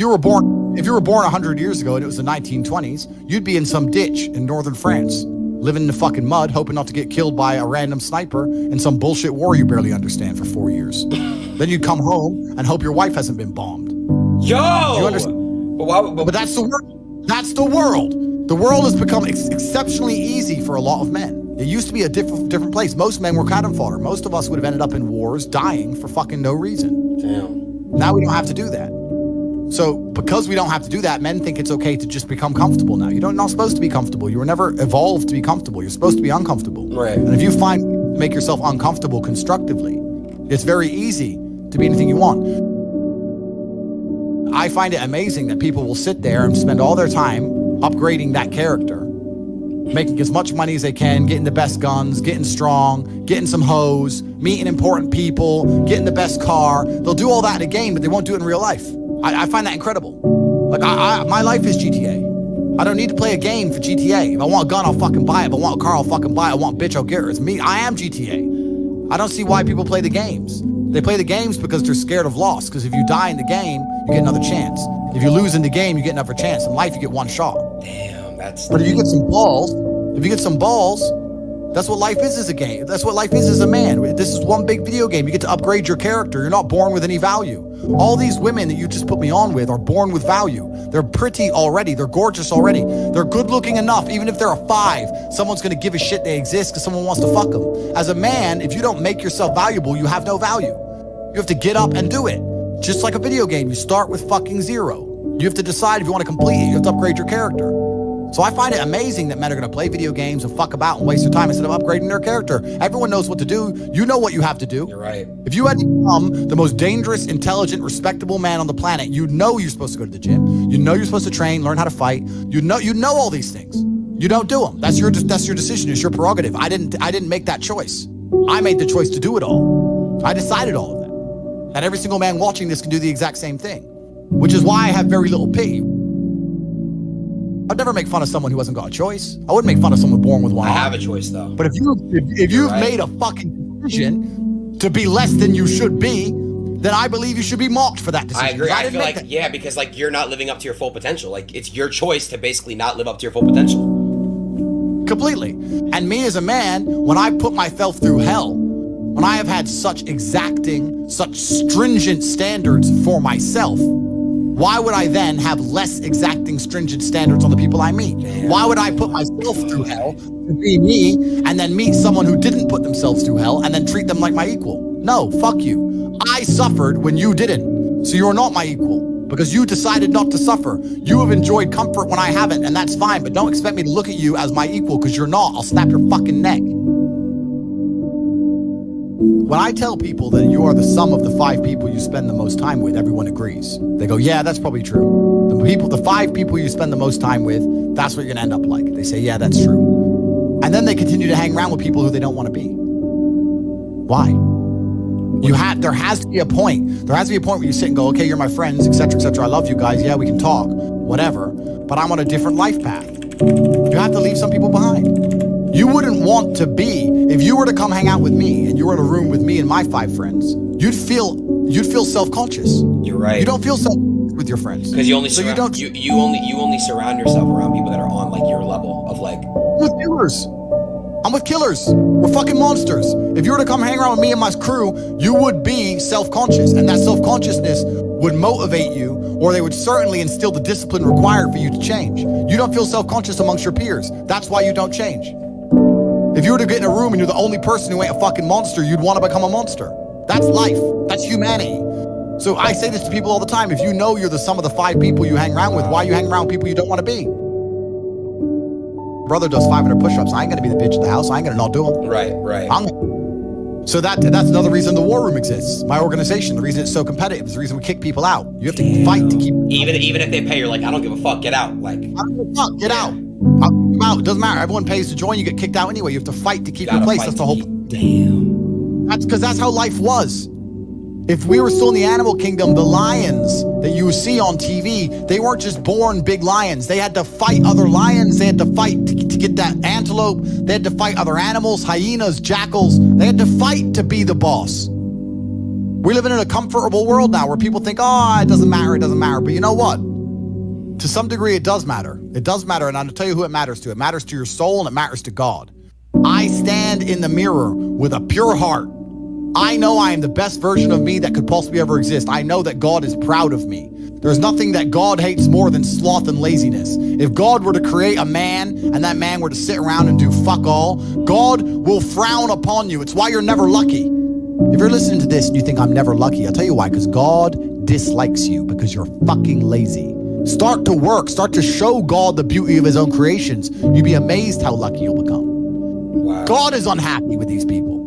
If you were born 100 years ago and it was the 1920s, you'd be in some ditch in northern France, living in the fucking mud, hoping not to get killed by a random sniper in some bullshit war you barely understand for 4 years. Then you'd come home and hope your wife hasn't been bombed. Yo! You understand? But that's the world. That's the world. The world has become exceptionally easy for a lot of men. It used to be a different place. Most men were cannon fodder. Most of us would have ended up in wars, dying for fucking no reason. Damn. Now we don't have to do that. So because we don't have to do that, men think it's okay to just become comfortable now. You're not supposed to be comfortable. You were never evolved to be comfortable. You're supposed to be uncomfortable. Right. And if you make yourself uncomfortable constructively, it's very easy to be anything you want. I find it amazing that people will sit there and spend all their time upgrading that character, making as much money as they can, getting the best guns, getting strong, getting some hoes, meeting important people, getting the best car. They'll do all that in a game, but they won't do it in real life. I find that incredible. Like, my life is GTA. I don't need to play a game for GTA. If I want a gun, I'll fucking buy it. If I want a car, I'll fucking buy it. I want a bitch, I'll get her. It's me. I am GTA. I don't see why people play the games. They play the games because they're scared of loss. Because if you die in the game, you get another chance. If you lose in the game, you get another chance. In life, you get one shot. Damn, that's... But if you get some balls, that's what life is as a game. That's what life is as a man. This is one big video game. You get to upgrade your character. You're not born with any value. All these women that you just put me on with are born with value. They're pretty already. They're gorgeous already. They're good looking enough. Even if they're a 5, someone's going to give a shit they exist because someone wants to fuck them. As a man, if you don't make yourself valuable, you have no value. You have to get up and do it. Just like a video game, you start with fucking 0. You have to decide if you want to complete it. You have to upgrade your character. So I find it amazing that men are going to play video games and fuck about and waste their time instead of upgrading their character. Everyone knows what to do. You know what you have to do. You're right. If you had to become the most dangerous, intelligent, respectable man on the planet, you know you're supposed to go to the gym. You know you're supposed to train, learn how to fight. You know all these things. You don't do them. That's your decision. It's your prerogative. I didn't make that choice. I made the choice to do it all. I decided all of that. And every single man watching this can do the exact same thing, which is why I have very little pity. I'd never make fun of someone who hasn't got a choice. I wouldn't make fun of someone born with one arm. I have a choice, though. But if you've made a fucking decision to be less than you should be, then I believe you should be mocked for that decision. I agree. I feel like, yeah, because like you're not living up to your full potential. Like it's your choice to basically not live up to your full potential. Completely. And me as a man, when I put myself through hell, when I have had such exacting, such stringent standards for myself, why would I then have less exacting, stringent standards on the people I meet? Why would I put myself through hell to be me and then meet someone who didn't put themselves through hell and then treat them like my equal? No, fuck you. I suffered when you didn't. So you're not my equal because you decided not to suffer. You have enjoyed comfort when I haven't, and that's fine, but don't expect me to look at you as my equal because you're not. I'll snap your fucking neck. When I tell people that you are the sum of the 5 people you spend the most time with, everyone agrees. They go, yeah, that's probably true. The 5 people you spend the most time with, that's what you're gonna end up like. They say, yeah, that's true. And then they continue to hang around with people who they don't want to be. Why? There has to be a point. There has to be a point where you sit and go, okay, you're my friends, etc., etc. I love you guys. Yeah, we can talk, whatever. But I'm on a different life path. You have to leave some people behind. You wouldn't want to be, if you were to come hang out with me and you were in a room with me and my 5 friends, you'd feel self-conscious. You're right. You don't feel self-conscious with your friends. Because you only only surround yourself around people that are on like your level of like. With killers. I'm with killers. We're fucking monsters. If you were to come hang around with me and my crew, you would be self-conscious, and that self-consciousness would motivate you, or they would certainly instill the discipline required for you to change. You don't feel self-conscious amongst your peers. That's why you don't change. If you were to get in a room and you're the only person who ain't a fucking monster, you'd want to become a monster. That's life. That's humanity. So I say this to people all the time. If you know you're the sum of the 5 people you hang around with, why you hang around with people you don't want to be? Brother does 500 push-ups. I ain't gonna be the bitch at the house. I ain't gonna not do them. Right. So that's another reason the War Room exists. My organization, the reason it's so competitive, is the reason we kick people out. You have to fight to keep. Even if they pay, you're like, I don't give a fuck. Get out. Like, I don't give a fuck. Get out. I'll kick you out. It doesn't matter. Everyone pays to join. You get kicked out anyway. You have to fight to keep your place. That's the whole. Damn. That's because that's how life was. If we were still in the animal kingdom, the lions that you see on TV, they weren't just born big lions. They had to fight other lions. They had to fight to get that antelope. They had to fight other animals, hyenas, jackals. They had to fight to be the boss. We live in a comfortable world now where people think, oh, it doesn't matter. But you know what? To some degree, it does matter. It does matter, and I'll tell you who it matters to. It matters to your soul, and it matters to God. I stand in the mirror with a pure heart. I know I am the best version of me that could possibly ever exist. I know that God is proud of me. There's nothing that God hates more than sloth and laziness. If God were to create a man and that man were to sit around and do fuck all, God will frown upon you. It's why you're never lucky. If you're listening to this and you think I'm never lucky, I'll tell you why, because God dislikes you because you're fucking lazy. Start to work. Start to show God the beauty of his own creations. You'd be amazed how lucky you'll become. Wow. God is unhappy with these people.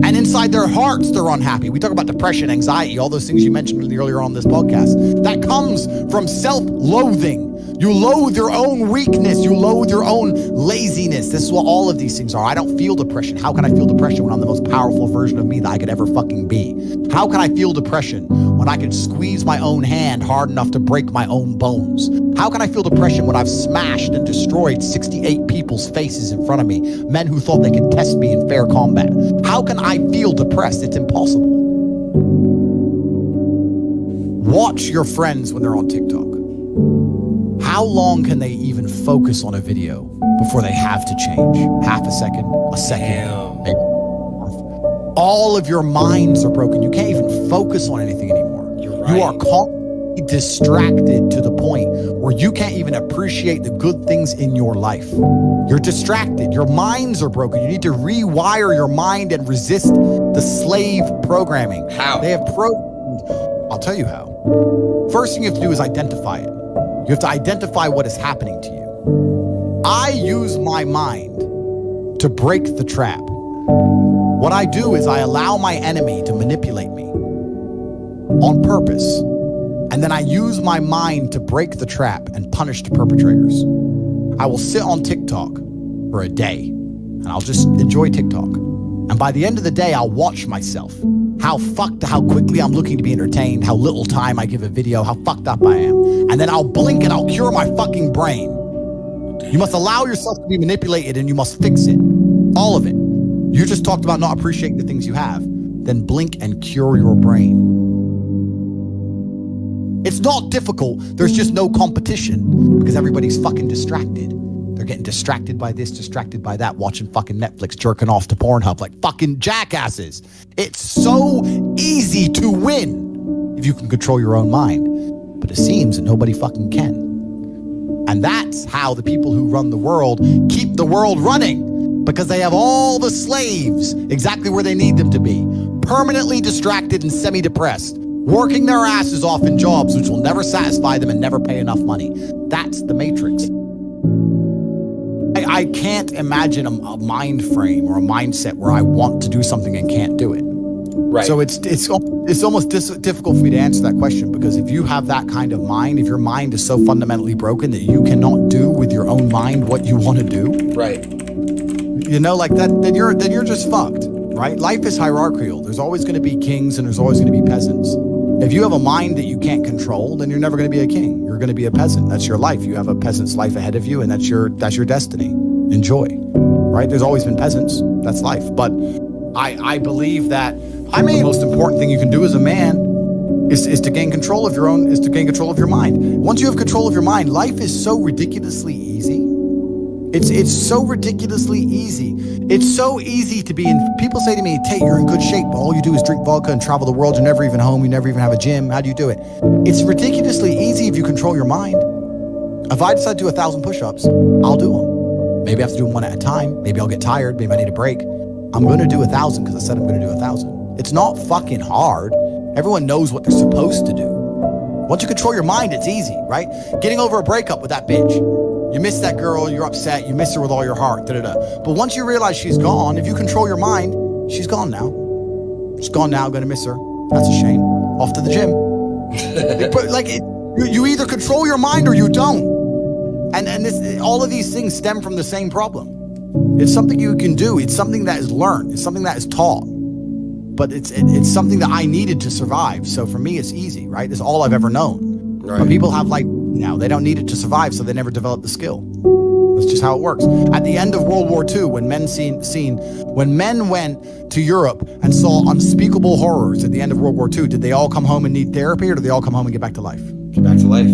And inside their hearts, they're unhappy. We talk about depression, anxiety, all those things you mentioned earlier on this podcast. That comes from self-loathing. You loathe your own weakness. You loathe your own laziness. This is what all of these things are. I don't feel depression. How can I feel depression when I'm the most powerful version of me that I could ever fucking be? How can I feel depression when I can squeeze my own hand hard enough to break my own bones? How can I feel depression when I've smashed and destroyed 68 people's faces in front of me, men who thought they could test me in fair combat? How can I feel depressed? It's impossible. Watch your friends when they're on TikTok. How long can they even focus on a video before they have to change? Half a second, a second, maybe. All of your minds are broken. You can't even focus on anything anymore. You're right. You are constantly distracted to the point where you can't even appreciate the good things in your life. You're distracted. Your minds are broken. You need to rewire your mind and resist the slave programming. How? They have I'll tell you how. First thing you have to do is identify it. You have to identify what is happening to you. I use my mind to break the trap. What I do is I allow my enemy to manipulate me on purpose. And then I use my mind to break the trap and punish the perpetrators. I will sit on TikTok for a day and I'll just enjoy TikTok. And by the end of the day, I'll watch myself. How quickly I'm looking to be entertained, how little time I give a video, how fucked up I am. And then I'll blink and I'll cure my fucking brain. You must allow yourself to be manipulated and you must fix it. All of it. You just talked about not appreciating the things you have. Then blink and cure your brain. It's not difficult. There's just no competition because everybody's fucking distracted. They're getting distracted by this, distracted by that, watching fucking Netflix, jerking off to Pornhub like fucking jackasses. It's so easy to win if you can control your own mind. But it seems that nobody fucking can. And that's how the people who run the world keep the world running, because they have all the slaves exactly where they need them to be, permanently distracted and semi-depressed, working their asses off in jobs which will never satisfy them and never pay enough money. That's the Matrix. I can't imagine a mind frame or a mindset where I want to do something and can't do it. Right. So it's almost difficult for me to answer that question, because if you have that kind of mind, if your mind is so fundamentally broken that you cannot do with your own mind what you want to do, right? You know, like that, then you're just fucked, right? Life is hierarchical. There's always going to be kings and there's always going to be peasants. If you have a mind that you can't control, then you're never going to be a king. You're going to be a peasant. That's your life. You have a peasant's life ahead of you, and that's your destiny. Enjoy, right? There's always been peasants. That's life. But I believe that, the most important thing you can do as a man is to gain control of your mind. Once you have control of your mind, life is so ridiculously easy. It's so ridiculously easy. It's so easy to be in. People say to me, Tate, you're in good shape, but all you do is drink vodka and travel the world. You're never even home. You never even have a gym. How do you do it? It's ridiculously easy if you control your mind. If I decide to do 1,000 push-ups, I'll do them. Maybe I have to do them one at a time. Maybe I'll get tired. Maybe I need a break. I'm going to do 1,000 because I said I'm going to do 1,000. It's not fucking hard. Everyone knows what they're supposed to do. Once you control your mind, it's easy, right? Getting over a breakup with that bitch. You miss that girl, you're upset, you miss her with all your heart, But once you realize she's gone, if you control your mind, she's gone now. She's gone now, I'm gonna miss her. That's a shame. Off to the gym. You either control your mind or you don't. And all of these things stem from the same problem. It's something you can do. It's something that is learned. It's something that is taught. But it's something that I needed to survive. So for me, it's easy, right? It's all I've ever known. Right. But people have now, they don't need it to survive, so they never develop the skill. That's just how it works. At the end of World War II, when men went to Europe and saw unspeakable horrors at the end of World War II, did they all come home and need therapy, or did they all come home and get back to life? Get back to life.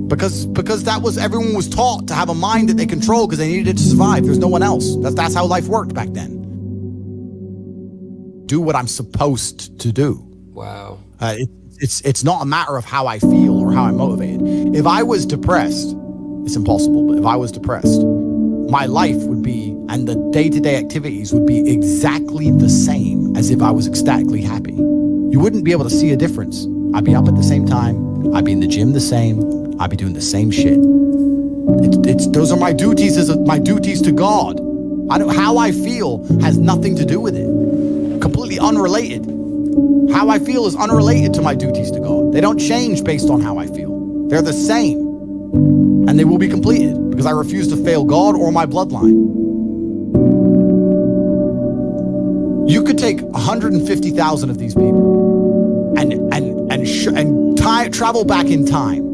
Because that was, everyone was taught to have a mind that they control because they needed it to survive. There's no one else. That's how life worked back then. Do what I'm supposed to do. Wow. It's not a matter of how I feel or how I'm motivated. If I was depressed, it's impossible, but if I was depressed, my life would be, and the day-to-day activities would be exactly the same as if I was ecstatically happy. You wouldn't be able to see a difference. I'd be up at the same time. I'd be in the gym the same. I'd be doing the same shit. Those are my duties to God. How I feel has nothing to do with it. Completely unrelated. How I feel is unrelated to my duties to God. They don't change based on how I feel. They're the same. And they will be completed because I refuse to fail God or my bloodline. You could take 150,000 of these people and travel back in time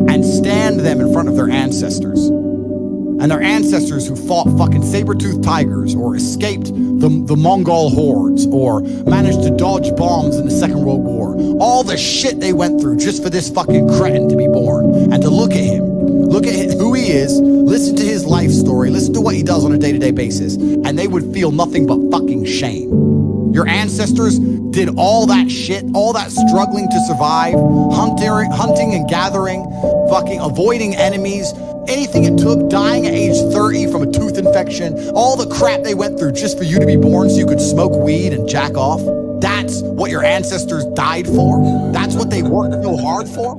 and stand them in front of their ancestors. And their ancestors who fought fucking saber-toothed tigers or escaped the Mongol hordes or managed to dodge bombs in the Second World War. All the shit they went through just for this fucking cretin to be born. And to look at him, look at who he is, listen to his life story, listen to what he does on a day-to-day basis, and they would feel nothing but fucking shame. Your ancestors did all that shit, all that struggling to survive, hunting and gathering, fucking avoiding enemies, anything it took, dying at age 30 from a tooth infection, all the crap they went through just for you to be born so you could smoke weed and jack off. That's what your ancestors died for? That's what they worked so hard for?